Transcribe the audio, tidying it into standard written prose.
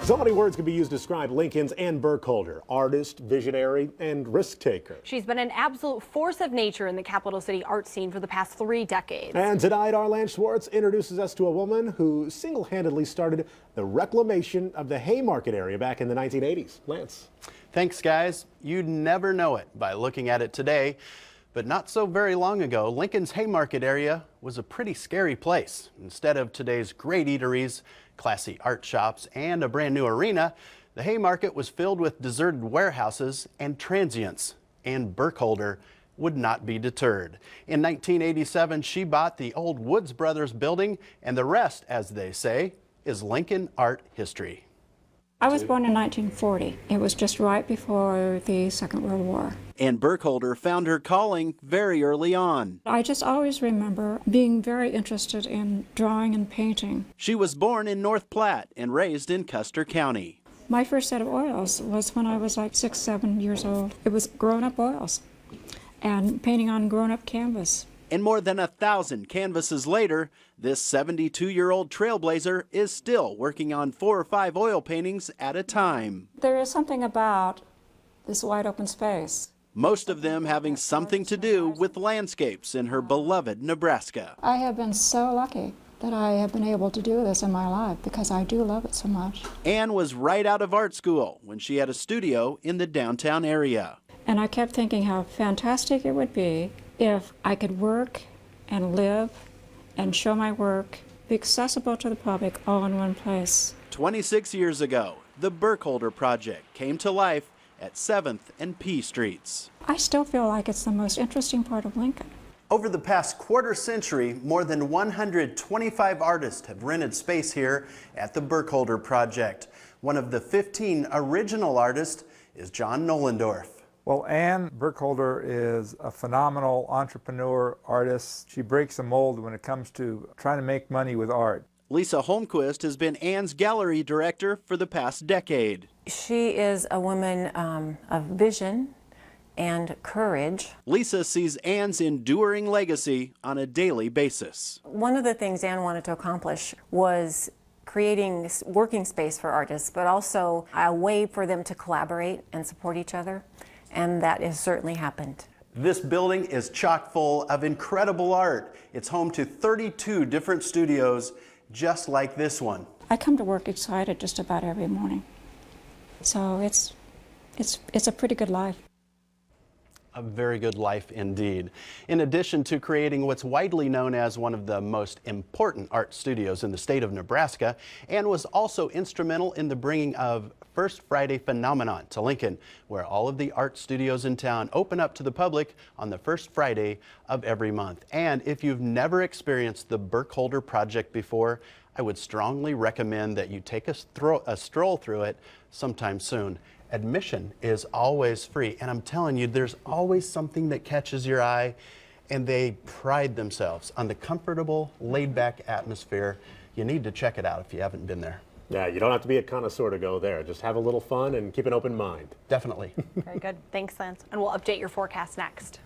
So many words can be used to describe Lincoln's Ann Burkholder, artist, visionary, and risk taker. She's been an absolute force of nature in the capital city art scene for the past 3 decades. And tonight, our Lance Schwartz introduces us to a woman who single-handedly started the reclamation of the Haymarket area back in the 1980s. Lance. Thanks, guys. You'd never know it by looking at it today. But not so very long ago, Lincoln's Haymarket area was a pretty scary place. Instead of today's great eateries, classy art shops, and a brand new arena, the Haymarket was filled with deserted warehouses and transients. And Burkholder would not be deterred. In 1987, she bought the old Woods Brothers building, and the rest, as they say, is Lincoln art history. I was born in 1940. It was just right before the Second World War. And Burkholder found her calling very early on. I just always remember being very interested in drawing and painting. She was born in North Platte and raised in Custer County. My first set of oils was when I was like 6, 7 years old. It was grown-up oils and painting on grown-up canvas. And more than 1,000 canvases later, this 72-year-old trailblazer is still working on 4 or 5 oil paintings at a time. There is something about this wide open space. Most of them having something to do with landscapes in her beloved Nebraska. I have been so lucky that I have been able to do this in my life because I do love it so much. Ann was right out of art school when she had a studio in the downtown area. And I kept thinking how fantastic it would be if I could work and live and show my work, be accessible to the public all in one place. 26 years ago, the Burkholder project came to life at 7th and P Streets. I still feel like it's the most interesting part of Lincoln. Over the past quarter century, more than 125 artists have rented space here at the Burkholder project. One of the 15 original artists is John Nollendorf. Well, Ann Burkholder is a phenomenal entrepreneur, artist. She breaks the mold when it comes to trying to make money with art. Lisa Holmquist has been Ann's gallery director for the past decade. She is a woman of vision and courage. Lisa sees Ann's enduring legacy on a daily basis. One of the things Ann wanted to accomplish was creating working space for artists, but also a way for them to collaborate and support each other. And that has certainly happened. This building is chock full of incredible art. It's home to 32 different studios, just like this one. I come to work excited just about every morning. So it's a pretty good life. A very good life indeed. In addition to creating what's widely known as one of the most important art studios in the state of Nebraska, Ann was also instrumental in the bringing of First Friday phenomenon to Lincoln, where all of the art studios in town open up to the public on the first Friday of every month. And if you've never experienced the Burkholder project before, I would strongly recommend that you take a stroll through it sometime soon. Admission is always free, and I'm telling you, there's always something that catches your eye, and they pride themselves on the comfortable, laid-back atmosphere. You need to check it out if you haven't been there. Yeah, you don't have to be a connoisseur to go there. Just have a little fun and keep an open mind. Definitely. Very good. Thanks, Lance. And we'll update your forecast next.